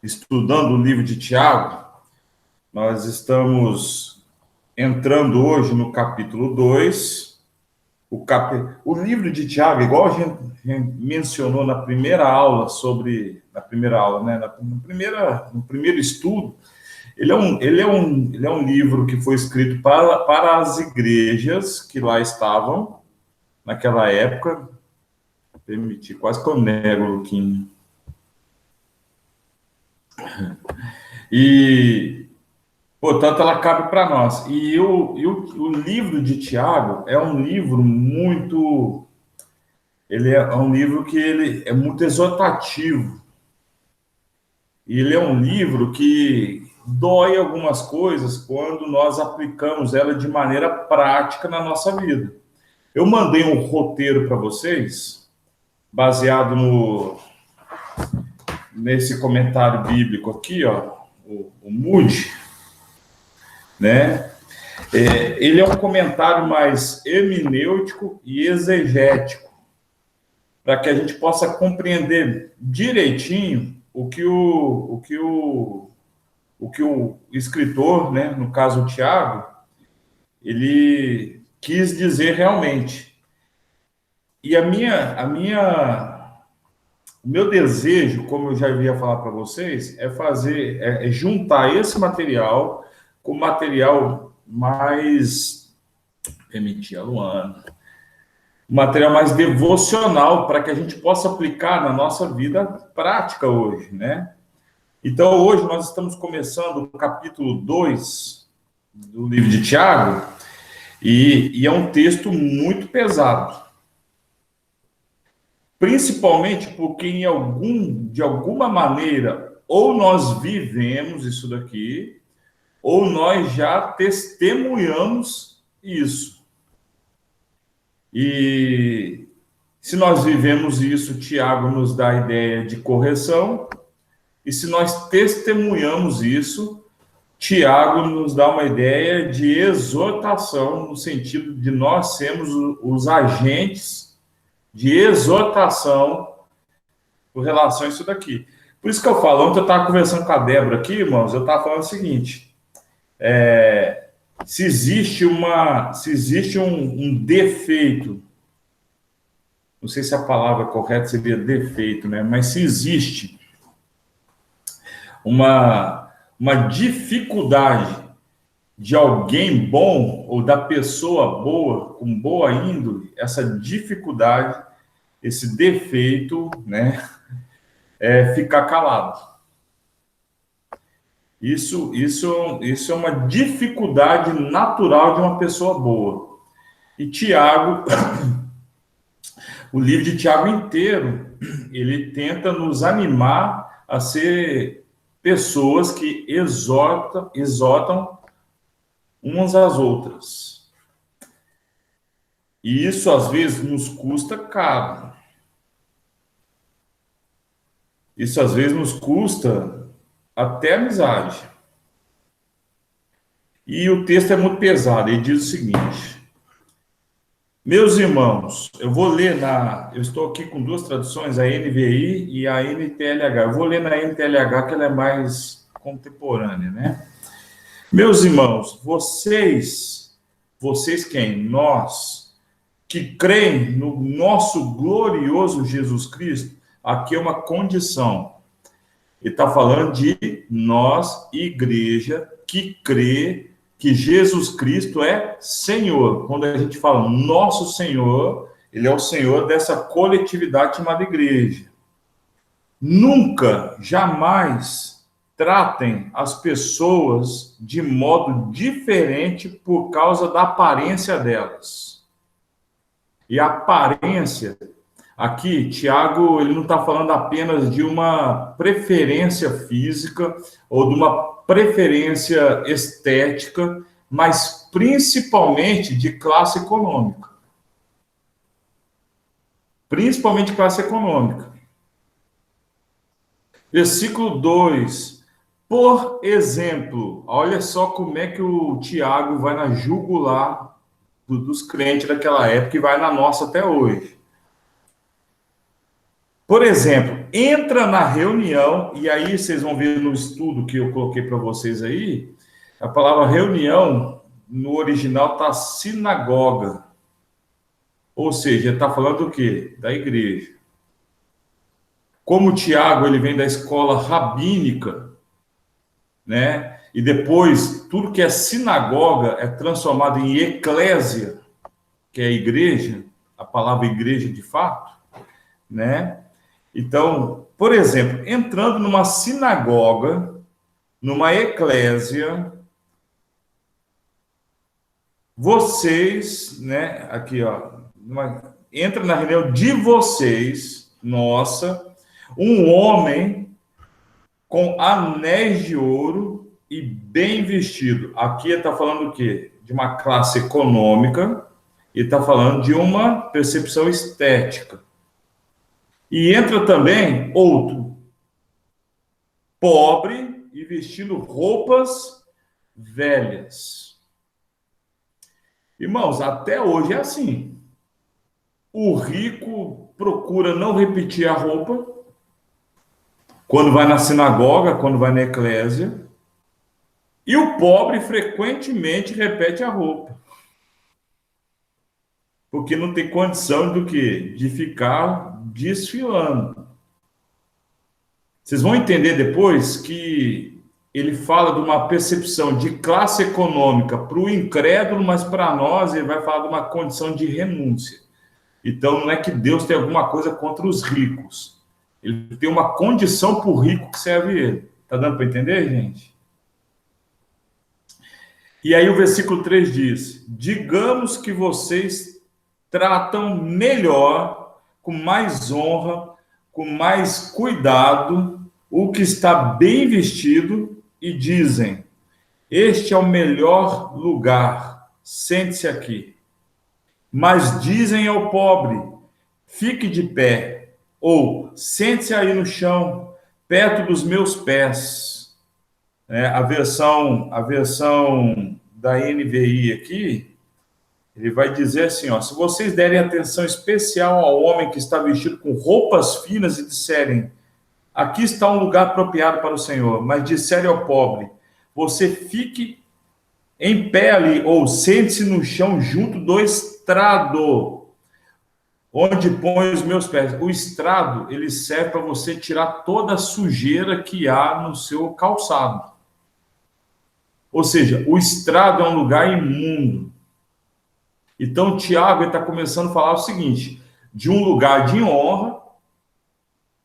estudando o livro de Tiago. Nós estamos entrando hoje no capítulo 2. O livro de Tiago, igual a gente mencionou na primeira aula né? No primeiro estudo, ele é um livro que foi escrito para as igrejas que lá estavam naquela época. Permitir, quase que eu nego, Luquinho. E, portanto, ela cabe para nós. E o livro de Tiago é um livro muito... Ele é um livro que ele é muito exortativo. E ele é um livro que dói algumas coisas quando nós aplicamos ela de maneira prática na nossa vida. Eu mandei um roteiro para vocês, baseado nesse comentário bíblico aqui, ó, o Moody, né? Ele é um comentário mais hermenêutico e exegético, para que a gente possa compreender direitinho o que o escritor, né, no caso o Tiago, ele quis dizer realmente. E o meu desejo, como eu já havia falar para vocês, é juntar esse material com material mais, permitir a Luana, material mais devocional, para que a gente possa aplicar na nossa vida prática hoje, né? Então, hoje nós estamos começando o capítulo 2 do livro de Tiago, e é um texto muito pesado. Principalmente porque, de alguma maneira, ou nós vivemos isso daqui, ou nós já testemunhamos isso. E se nós vivemos isso, Tiago nos dá a ideia de correção, e se nós testemunhamos isso, Tiago nos dá uma ideia de exortação, no sentido de nós sermos os agentes de exortação com relação a isso daqui. Por isso que eu falo, ontem eu estava conversando com a Débora aqui, irmãos, eu estava falando o seguinte, se existe um defeito, não sei se a palavra correta seria defeito, né? Mas se existe uma dificuldade de alguém bom ou da pessoa boa, com boa índole, essa dificuldade, esse defeito, né, é ficar calado. Isso é uma dificuldade natural de uma pessoa boa. E Tiago, o livro de Tiago inteiro, ele tenta nos animar a ser pessoas que exortam umas às outras. E isso, às vezes, nos custa caro. Isso, às vezes, nos custa até amizade. E o texto é muito pesado. Ele diz o seguinte: meus irmãos, eu estou aqui com duas traduções, a NVI e a NTLH. Eu vou ler na NTLH, que ela é mais contemporânea, né? Meus irmãos, vocês quem? Nós, que creem no nosso glorioso Jesus Cristo, aqui é uma condição. Ele está falando de nós, igreja, que crê que Jesus Cristo é Senhor. Quando a gente fala nosso Senhor, ele é o Senhor dessa coletividade chamada igreja. Nunca, jamais tratem as pessoas de modo diferente por causa da aparência delas. E a aparência, aqui, Tiago, ele não está falando apenas de uma preferência física ou de uma preferência estética, mas principalmente de classe econômica. Principalmente classe econômica. Versículo 2. Por exemplo, olha só como é que o Tiago vai na jugular dos crentes daquela época e vai na nossa até hoje. Por exemplo, entra na reunião, e aí vocês vão ver no estudo que eu coloquei para vocês aí, a palavra reunião, no original, está sinagoga. Ou seja, está falando do quê? Da igreja. Como o Tiago, ele vem da escola rabínica, né? E depois, tudo que é sinagoga é transformado em eclésia, que é a igreja, a palavra igreja de fato, né? Então, por exemplo, entrando numa sinagoga, numa eclésia, vocês, né, aqui, ó, entra na reunião de vocês, nossa, um homem com anéis de ouro e bem vestido. Aqui está falando o quê? De uma classe econômica e está falando de uma percepção estética. E entra também outro, pobre e vestindo roupas velhas. Irmãos, até hoje é assim. O rico procura não repetir a roupa quando vai na sinagoga, quando vai na eclésia, e o pobre frequentemente repete a roupa. Porque não tem condição do quê? De ficar desfilando. Vocês vão entender depois que ele fala de uma percepção de classe econômica para o incrédulo, mas para nós ele vai falar de uma condição de renúncia. Então não é que Deus tem alguma coisa contra os ricos. Ele tem uma condição para o rico que serve ele. Está dando para entender, gente? E aí o versículo 3 diz: digamos que vocês tratam melhor, com mais honra, com mais cuidado, o que está bem vestido e dizem: este é o melhor lugar, sente-se aqui. Mas dizem ao pobre: fique de pé, ou sente-se aí no chão, perto dos meus pés. A versão da NVI aqui, ele vai dizer assim, ó: se vocês derem atenção especial ao homem que está vestido com roupas finas e disserem: aqui está um lugar apropriado para o Senhor, mas disserem ao pobre: você fique em pé ali, ou sente-se no chão junto do estrado, onde põe os meus pés. O estrado, ele serve para você tirar toda a sujeira que há no seu calçado. Ou seja, o estrado é um lugar imundo. Então, Tiago está começando a falar o seguinte: de um lugar de honra,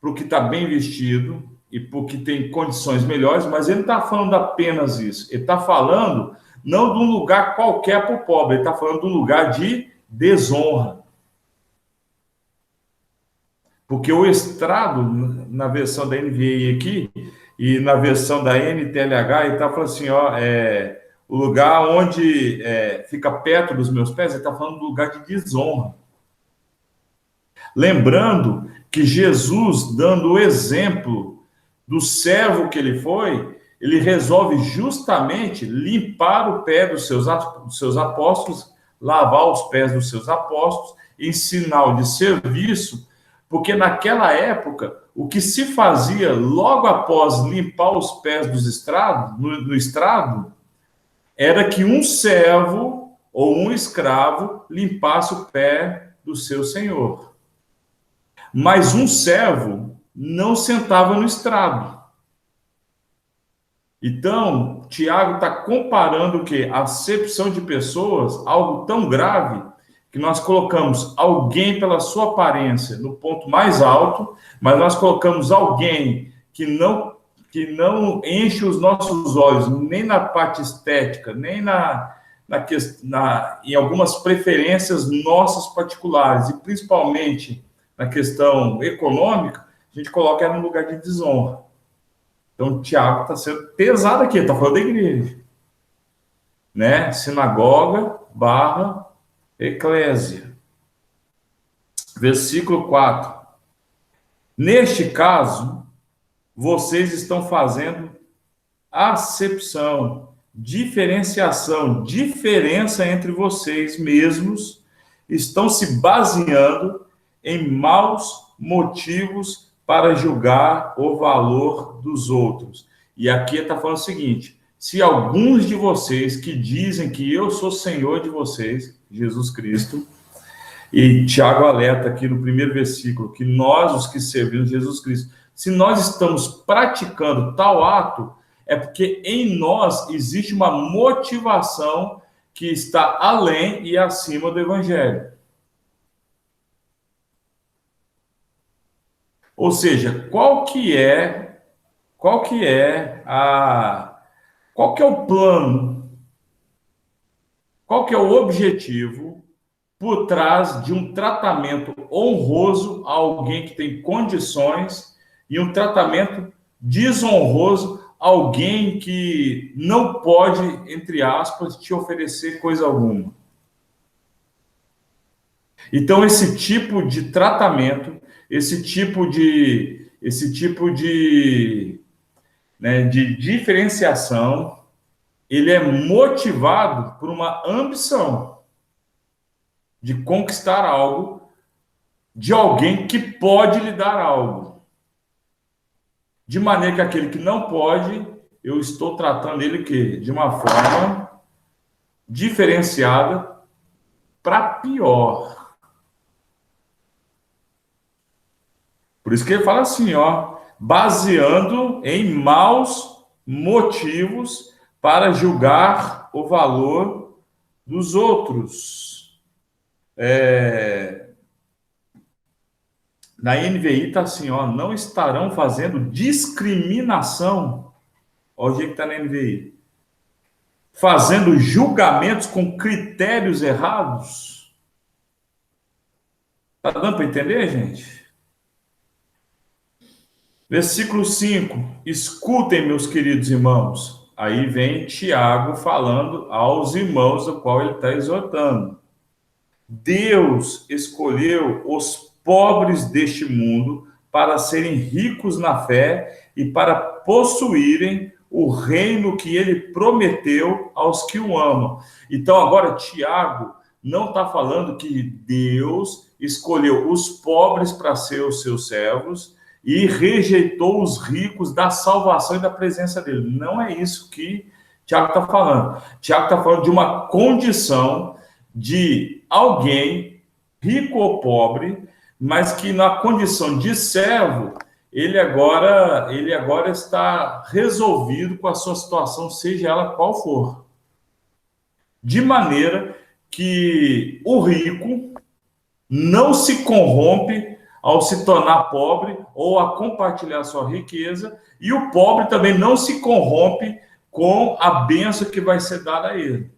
para o que está bem vestido e para o que tem condições melhores, mas ele não está falando apenas isso. Ele está falando não de um lugar qualquer para o pobre, ele está falando de um lugar de desonra. Porque o estrado, na versão da NVI aqui, e na versão da NTLH, ele está falando assim, ó, o lugar onde fica perto dos meus pés, ele está falando do lugar de desonra. Lembrando que Jesus, dando o exemplo do servo que ele foi, ele resolve justamente limpar o pé dos seus apóstolos, lavar os pés dos seus apóstolos, em sinal de serviço, porque naquela época, o que se fazia logo após limpar os pés dos estrados, no estrado, era que um servo ou um escravo limpasse o pé do seu senhor. Mas um servo não sentava no estrado. Então, Tiago está comparando o quê? A acepção de pessoas, algo tão grave, que nós colocamos alguém pela sua aparência no ponto mais alto, mas nós colocamos alguém que não enche os nossos olhos, nem na parte estética, nem em algumas preferências nossas particulares, e principalmente na questão econômica, a gente coloca ela no lugar de desonra. Então, o Tiago está sendo pesado aqui, está falando da igreja. Né? Sinagoga / eclésia. Versículo 4. Neste caso, vocês estão fazendo acepção, diferenciação, diferença entre vocês mesmos, estão se baseando em maus motivos para julgar o valor dos outros. E aqui está falando o seguinte: se alguns de vocês que dizem que eu sou Senhor de vocês, Jesus Cristo, e Tiago alerta aqui no primeiro versículo, que nós, os que servimos Jesus Cristo, se nós estamos praticando tal ato, é porque em nós existe uma motivação que está além e acima do Evangelho. Ou seja, qual que é o plano, qual que é o objetivo por trás de um tratamento honroso a alguém que tem condições e um tratamento desonroso a alguém que não pode, entre aspas, te oferecer coisa alguma. Então, esse tipo de tratamento, esse tipo de diferenciação, ele é motivado por uma ambição de conquistar algo de alguém que pode lhe dar algo. De maneira que aquele que não pode, eu estou tratando ele que de uma forma diferenciada para pior. Por isso que ele fala assim, ó, baseando em maus motivos para julgar o valor dos outros. Na NVI está assim, ó, não estarão fazendo discriminação. Olha o jeito que está na NVI. Fazendo julgamentos com critérios errados. Está dando para entender, gente? Versículo 5. Escutem, meus queridos irmãos. Aí vem Tiago falando aos irmãos, o qual ele está exortando. Deus escolheu os pobres deste mundo para serem ricos na fé e para possuírem o reino que ele prometeu aos que o amam. Então, agora, Tiago não está falando que Deus escolheu os pobres para ser os seus servos e rejeitou os ricos da salvação e da presença dele. Não é isso que Tiago está falando. Tiago está falando de uma condição de alguém, rico ou pobre, mas que na condição de servo, ele agora está resolvido com a sua situação, seja ela qual for. De maneira que o rico não se corrompe ao se tornar pobre ou a compartilhar sua riqueza, e o pobre também não se corrompe com a bênção que vai ser dada a ele.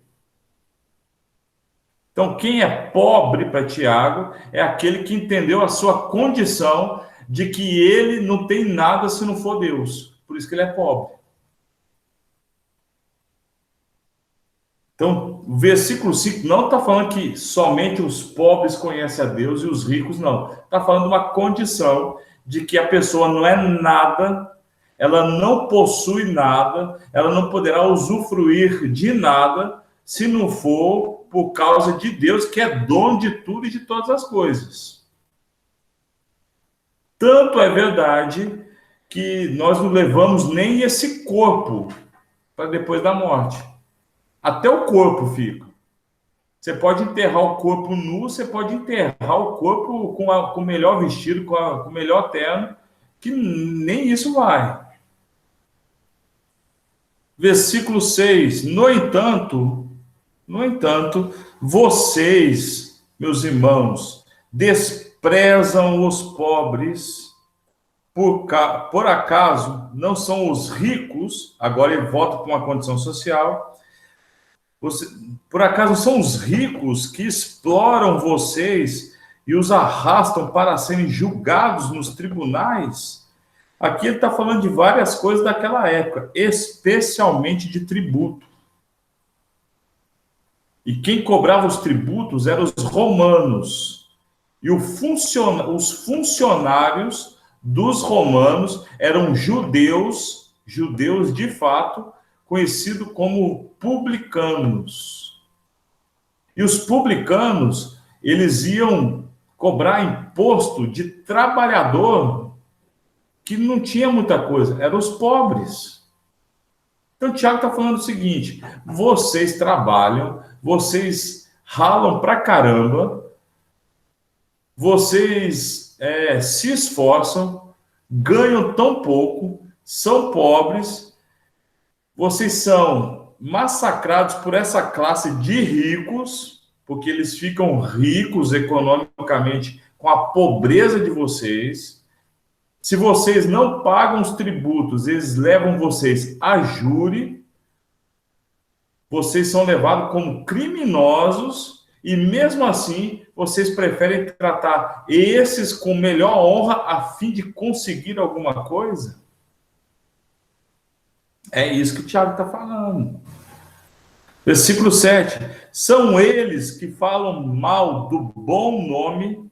Então, quem é pobre para Tiago é aquele que entendeu a sua condição de que ele não tem nada se não for Deus. Por isso que ele é pobre. Então, o versículo 5 não está falando que somente os pobres conhecem a Deus e os ricos não. Está falando de uma condição de que a pessoa não é nada, ela não possui nada, ela não poderá usufruir de nada se não for por causa de Deus, que é dono de tudo e de todas as coisas. Tanto é verdade que nós não levamos nem esse corpo para depois da morte. Até o corpo fica. Você pode enterrar o corpo nu, você pode enterrar o corpo com o melhor vestido, com o melhor terno, que nem isso vai. Versículo 6. No entanto, vocês, meus irmãos, desprezam os pobres, por acaso não são os ricos, agora ele volta para uma condição social, por acaso são os ricos que exploram vocês e os arrastam para serem julgados nos tribunais? Aqui ele está falando de várias coisas daquela época, especialmente de tributo. E quem cobrava os tributos eram os romanos. E os funcionários dos romanos eram judeus de fato, conhecidos como publicanos. E os publicanos, eles iam cobrar imposto de trabalhador que não tinha muita coisa, eram os pobres. Então, o Tiago está falando o seguinte: vocês trabalham, vocês ralam pra caramba, vocês se esforçam, ganham tão pouco, são pobres, vocês são massacrados por essa classe de ricos, porque eles ficam ricos economicamente com a pobreza de vocês. Se vocês não pagam os tributos, eles levam vocês a júri, vocês são levados como criminosos, e mesmo assim, vocês preferem tratar esses com melhor honra a fim de conseguir alguma coisa? É isso que o Tiago está falando. Versículo 7. São eles que falam mal do bom nome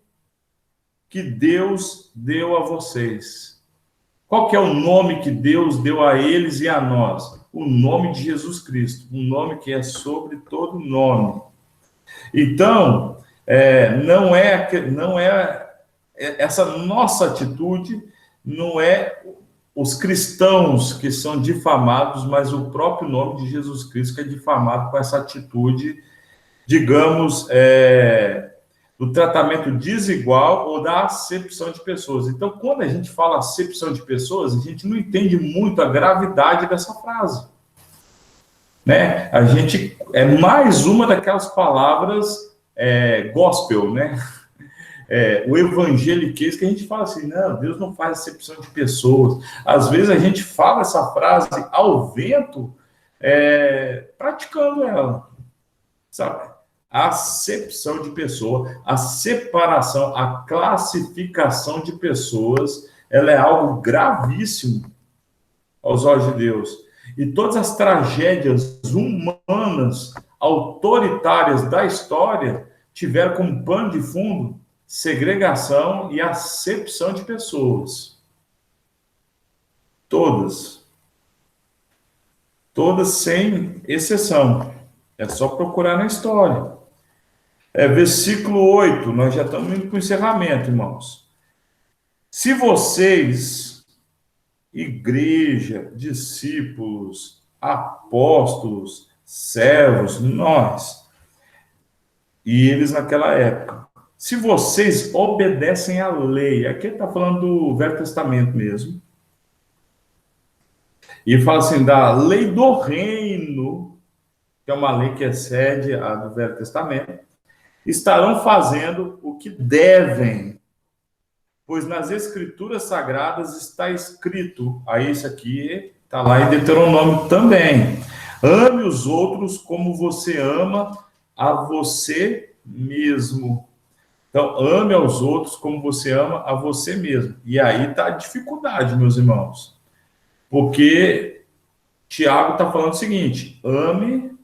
que Deus deu a vocês. Qual que é o nome que Deus deu a eles e a nós? O nome de Jesus Cristo. Um nome que é sobre todo nome. Então, não é essa nossa atitude, não é os cristãos que são difamados, mas o próprio nome de Jesus Cristo que é difamado com essa atitude, digamos, do tratamento desigual ou da acepção de pessoas. Então, quando a gente fala acepção de pessoas, a gente não entende muito a gravidade dessa frase. Né? A gente é mais uma daquelas palavras gospel, né? O evangeliquez que a gente fala assim, não, Deus não faz acepção de pessoas. Às vezes a gente fala essa frase ao vento, praticando ela, sabe? A acepção de pessoa, a separação, a classificação de pessoas, ela é algo gravíssimo aos olhos de Deus. E todas as tragédias humanas, autoritárias da história, tiveram como pano de fundo segregação e acepção de pessoas. Todas. Todas sem exceção. É só procurar na história. Versículo 8, nós já estamos indo para o encerramento, irmãos. Se vocês, igreja, discípulos, apóstolos, servos, nós, e eles naquela época, se vocês obedecem à lei, aqui ele está falando do Velho Testamento mesmo, e fala assim, da lei do reino, que é uma lei que excede a do Velho Testamento, estarão fazendo o que devem, pois nas Escrituras Sagradas está escrito, aí isso aqui está lá em Deuteronômio também, ame os outros como você ama a você mesmo. Então, ame aos outros como você ama a você mesmo. E aí está a dificuldade, meus irmãos. Porque Tiago está falando o seguinte, ame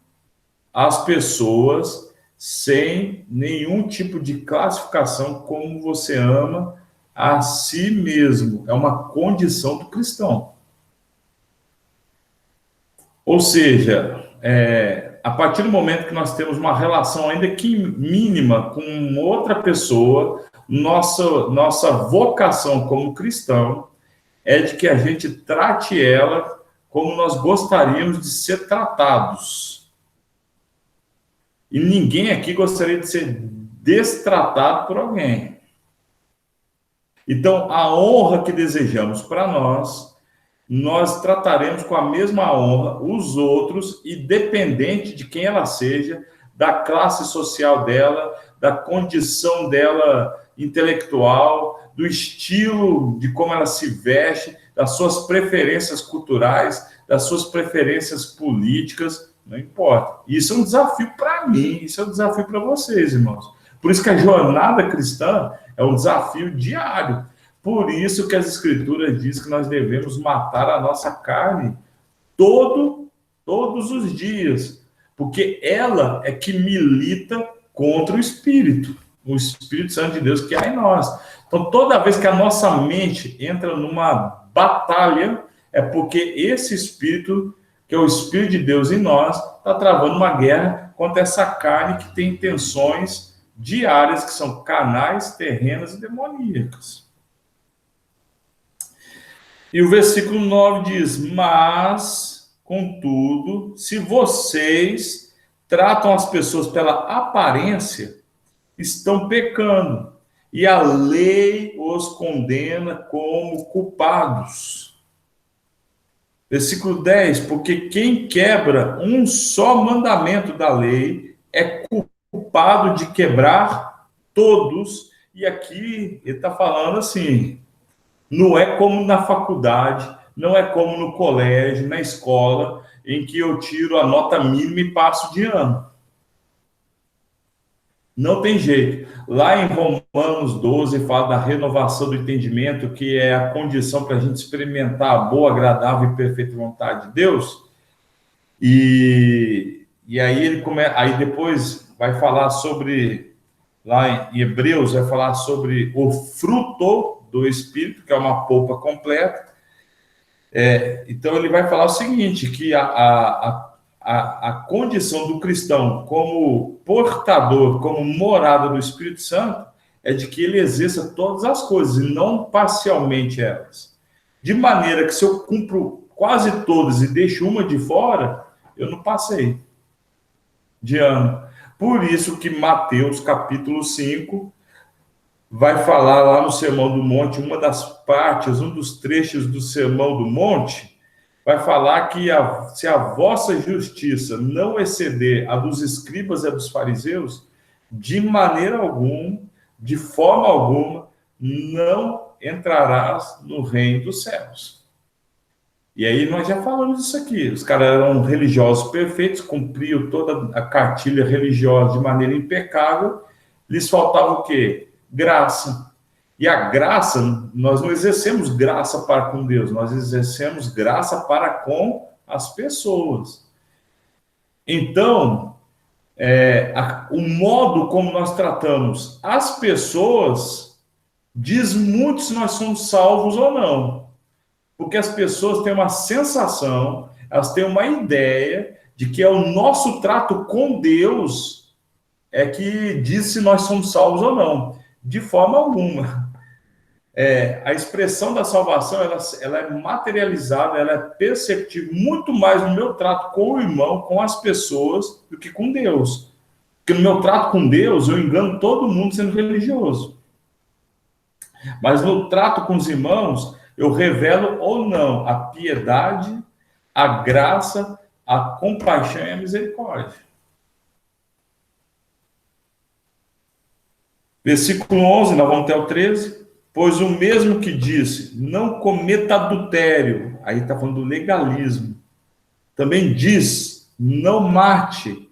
as pessoas sem nenhum tipo de classificação como você ama a si mesmo. É uma condição do cristão. Ou seja, a partir do momento que nós temos uma relação ainda que mínima com outra pessoa, nossa vocação como cristão é de que a gente trate ela como nós gostaríamos de ser tratados. E ninguém aqui gostaria de ser destratado por alguém. Então, a honra que desejamos para nós trataremos com a mesma honra os outros, independente de quem ela seja, da classe social dela, da condição dela intelectual, do estilo de como ela se veste, das suas preferências culturais, das suas preferências políticas, não importa. Isso é um desafio para mim, isso é um desafio para vocês, irmãos. Por isso que a jornada cristã é um desafio diário. Por isso que as Escrituras dizem que nós devemos matar a nossa carne todos os dias, porque ela é que milita contra o Espírito Santo de Deus que há em nós. Então, toda vez que a nossa mente entra numa batalha, é porque esse Espírito, que é o Espírito de Deus em nós, está travando uma guerra contra essa carne que tem intenções diárias, que são carnais, terrenas e demoníacas. E o versículo 9 diz: mas, contudo, se vocês tratam as pessoas pela aparência, estão pecando, e a lei os condena como culpados. Versículo 10: porque quem quebra um só mandamento da lei é culpado de quebrar todos. E aqui ele está falando assim: não é como na faculdade, não é como no colégio, na escola, em que eu tiro a nota mínima e passo de ano. Não tem jeito. Lá em Romanos 12, fala da renovação do entendimento, que é a condição para a gente experimentar a boa, agradável e perfeita vontade de Deus. E aí aí depois vai falar sobre, lá em Hebreus, vai falar sobre o fruto do Espírito, que é uma polpa completa. Então ele vai falar o seguinte, que a condição do cristão como portador, como morada do Espírito Santo, é de que ele exerça todas as coisas e não parcialmente elas. De maneira que se eu cumpro quase todas e deixo uma de fora, eu não passei de ano. Por isso que Mateus capítulo 5 vai falar lá no Sermão do Monte, uma das partes, um dos trechos do Sermão do Monte, vai falar que se a vossa justiça não exceder a dos escribas e a dos fariseus, de maneira alguma, de forma alguma, não entrarás no reino dos céus. E aí nós já falamos isso aqui. Os caras eram religiosos perfeitos, cumpriam toda a cartilha religiosa de maneira impecável. Lhes faltava o quê? Graça. E a graça, nós não exercemos graça para com Deus, nós exercemos graça para com as pessoas. Então, o modo como nós tratamos as pessoas diz muito se nós somos salvos ou não. Porque as pessoas têm uma sensação, elas têm uma ideia de que é o nosso trato com Deus que diz se nós somos salvos ou não. De forma alguma. A expressão da salvação, ela é materializada, ela é perceptível muito mais no meu trato com o irmão, com as pessoas, do que com Deus. Porque no meu trato com Deus, eu engano todo mundo sendo religioso. Mas no trato com os irmãos, eu revelo ou não a piedade, a graça, a compaixão e a misericórdia. Versículo 11, nós vamos até o 13. Pois o mesmo que disse, não cometa adultério, aí está falando do legalismo. Também diz, não mate.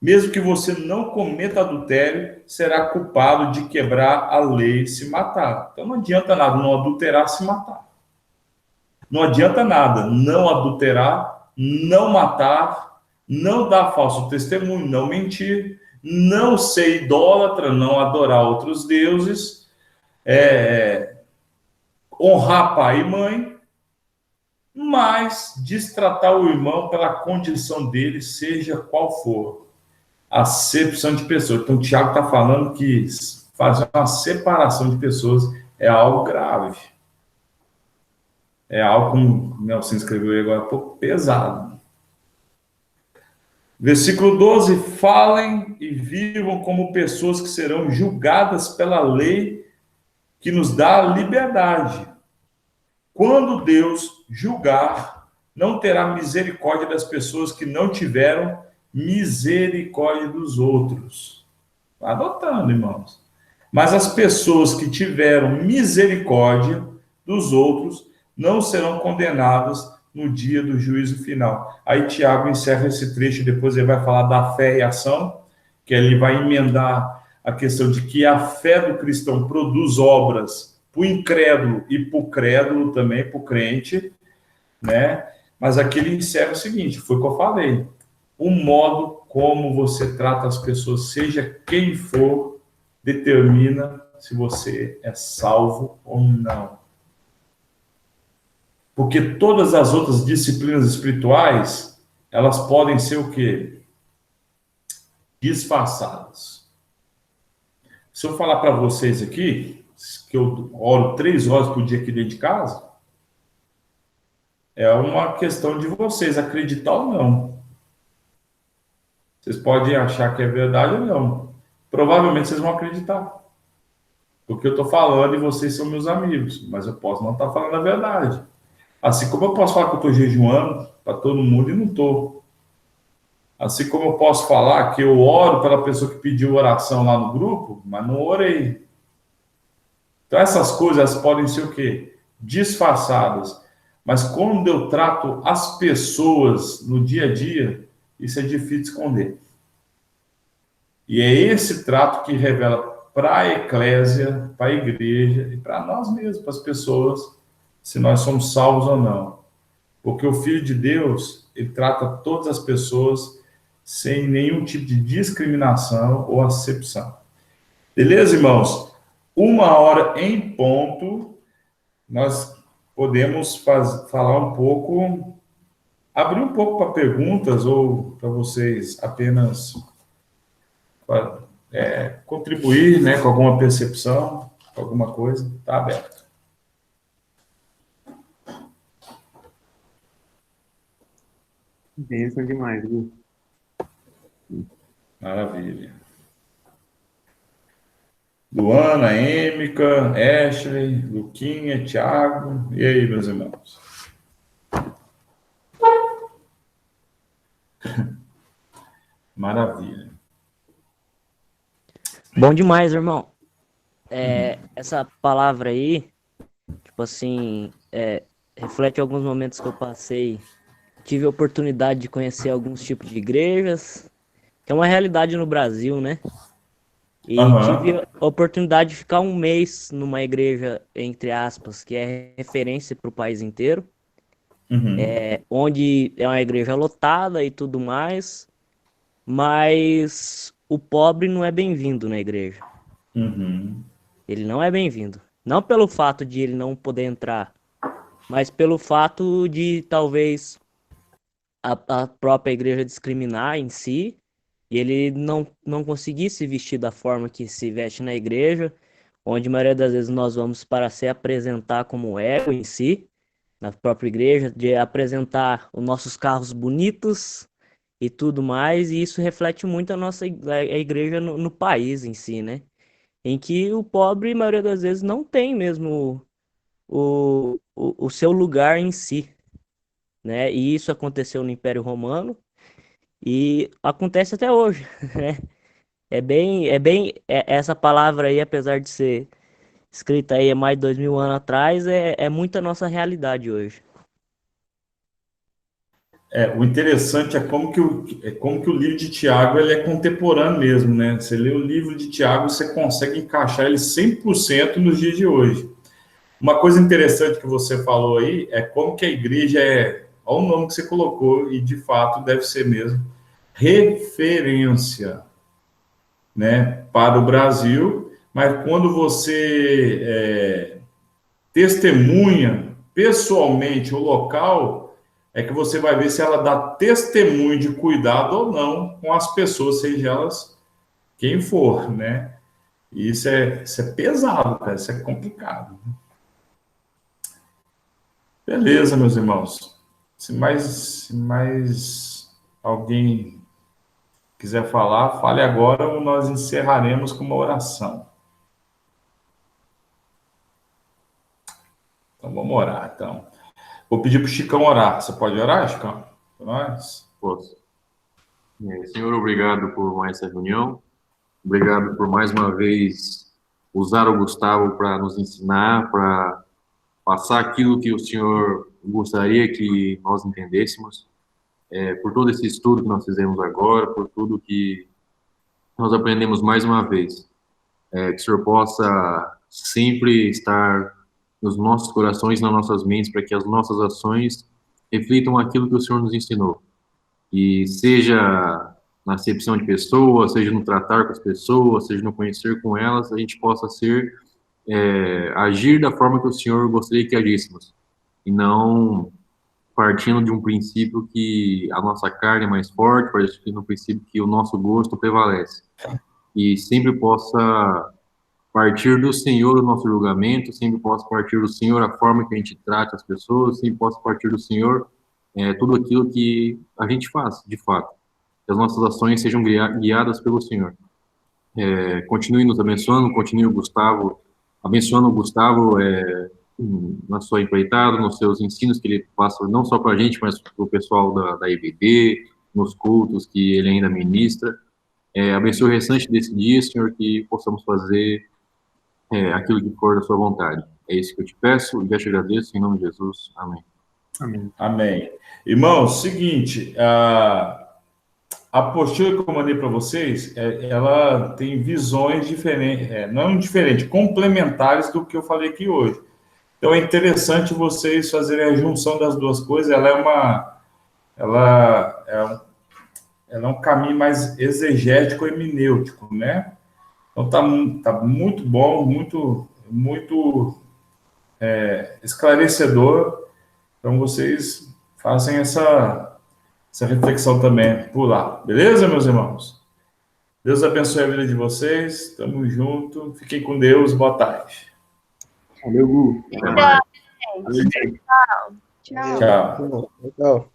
Mesmo que você não cometa adultério, será culpado de quebrar a lei e se matar. Então não adianta nada não adulterar, se matar. Não adianta nada não adulterar, não matar, não dar falso testemunho, não mentir, não ser idólatra, não adorar outros deuses, honrar pai e mãe, mas destratar o irmão pela condição dele, seja qual for. Acepção de pessoas. Então, o Tiago está falando que fazer uma separação de pessoas é algo grave. É algo, como o Nelson escreveu aí agora, um pouco pesado. Versículo 12. Falem e vivam como pessoas que serão julgadas pela lei que nos dá a liberdade. Quando Deus julgar, não terá misericórdia das pessoas que não tiveram misericórdia dos outros. Está adotando, irmãos. Mas as pessoas que tiveram misericórdia dos outros não serão condenadas no dia do juízo final. Aí Tiago encerra esse trecho, depois ele vai falar da fé e ação, que ele vai emendar a questão de que a fé do cristão produz obras para o incrédulo e para o crédulo também, para o crente, né? Mas aqui ele encerra o seguinte, foi o que eu falei, o modo como você trata as pessoas, seja quem for, determina se você é salvo ou não. Porque todas as outras disciplinas espirituais, elas podem ser o quê? Disfarçadas. Se eu falar para vocês aqui, que eu oro 3 horas por dia aqui dentro de casa, É uma questão de vocês acreditar ou não. Vocês podem achar que é verdade ou não. Provavelmente vocês vão acreditar. Porque eu estou falando e vocês são meus amigos, mas eu posso não estar falando a verdade. Assim como eu posso falar que eu estou jejuando para todo mundo e não estou. Assim como eu posso falar que eu oro pela pessoa que pediu oração lá no grupo, mas não orei. Então essas coisas podem ser o quê? Disfarçadas. Mas quando eu trato as pessoas no dia a dia, isso é difícil de esconder. E é esse trato que revela para a eclésia, para a igreja e para nós mesmos, para as pessoas, se nós somos salvos ou não. Porque o Filho de Deus, ele trata todas as pessoas sem nenhum tipo de discriminação ou acepção. Beleza, irmãos? 1 hora em ponto, nós podemos falar um pouco, abrir um pouco para perguntas ou para vocês apenas contribuir, né, com alguma percepção, alguma coisa. Está aberto. Bênção demais, Gu. Maravilha. Luana, Êmica, Ashley, Luquinha, Thiago. E aí, meus irmãos? Maravilha. Bom demais, irmão. Essa palavra aí, tipo assim, reflete alguns momentos que eu passei. Tive a oportunidade de conhecer alguns tipos de igrejas, que é uma realidade no Brasil, né? E tive Aham. a oportunidade de ficar um mês numa igreja, entre aspas, que é referência para o país inteiro, Uhum. onde é uma igreja lotada e tudo mais, mas o pobre não é bem-vindo na igreja. Uhum. Ele não é bem-vindo. Não pelo fato de ele não poder entrar, mas pelo fato de talvez a própria igreja discriminar em si, e ele não conseguir se vestir da forma que se veste na igreja, onde a maioria das vezes nós vamos para se apresentar como ego em si, na própria igreja, de apresentar os nossos carros bonitos e tudo mais, e isso reflete muito a igreja no país em si, né? Em que o pobre, a maioria das vezes, não tem mesmo o seu lugar em si, né? E isso aconteceu no Império Romano e acontece até hoje, né? Essa palavra aí, apesar de ser escrita aí há mais de 2000 anos atrás, é muito a nossa realidade hoje. O interessante é como que o livro de Tiago ele é contemporâneo mesmo, né? Você lê o livro de Tiago, você consegue encaixar ele 100% nos dias de hoje. Uma coisa interessante que você falou aí é como que a igreja olha o nome que você colocou, e de fato deve ser mesmo, referência, né, para o Brasil, mas quando você testemunha pessoalmente o local, é que você vai ver se ela dá testemunho de cuidado ou não com as pessoas, seja elas quem for, né? E isso é pesado, cara, isso é complicado. Beleza, meus irmãos. Se mais alguém quiser falar, fale agora ou nós encerraremos com uma oração. Então vamos orar, então. Vou pedir para o Chicão orar. Você pode orar, Chicão? Para nós? Posso. Senhor, obrigado por mais essa reunião. Obrigado por mais uma vez usar o Gustavo para nos ensinar, para passar aquilo que o Senhor gostaria que nós entendêssemos. Por todo esse estudo que nós fizemos agora, por tudo que nós aprendemos mais uma vez. Que o Senhor possa sempre estar nos nossos corações, nas nossas mentes, para que as nossas ações reflitam aquilo que o Senhor nos ensinou. E seja na acepção de pessoas, seja no tratar com as pessoas, seja no conhecer com elas, a gente possa agir da forma que o Senhor gostaria que agíssemos. E não partindo de um princípio que a nossa carne é mais forte, partindo de um princípio que o nosso gosto prevalece. E sempre possa partir do Senhor o nosso julgamento, sempre possa partir do Senhor a forma que a gente trata as pessoas, sempre possa partir do Senhor tudo aquilo que a gente faz, de fato. Que as nossas ações sejam guiadas pelo Senhor. Continue nos abençoando, continue o Gustavo, abençoando o Gustavo na sua empreitada, nos seus ensinos que ele passa, não só para a gente, mas para o pessoal da IBD, nos cultos que ele ainda ministra. Abençoe o restante desse dia, Senhor, que possamos fazer aquilo que for da sua vontade. É isso que eu te peço e já te agradeço, em nome de Jesus. Amém. Amém. Amém. Irmãos, seguinte, a apostila que eu mandei para vocês, ela tem visões diferentes, não diferentes, complementares do que eu falei aqui hoje. Então é interessante vocês fazerem a junção das duas coisas. Ela é um caminho mais exegético e hermenêutico, né? Então tá muito bom, muito esclarecedor. Então vocês fazem essa reflexão também por lá. Beleza, meus irmãos? Deus abençoe a vida de vocês. Tamo junto. Fiquem com Deus. Boa tarde. Valeu, Gu. Até mais. Tchau. Tchau. Tchau.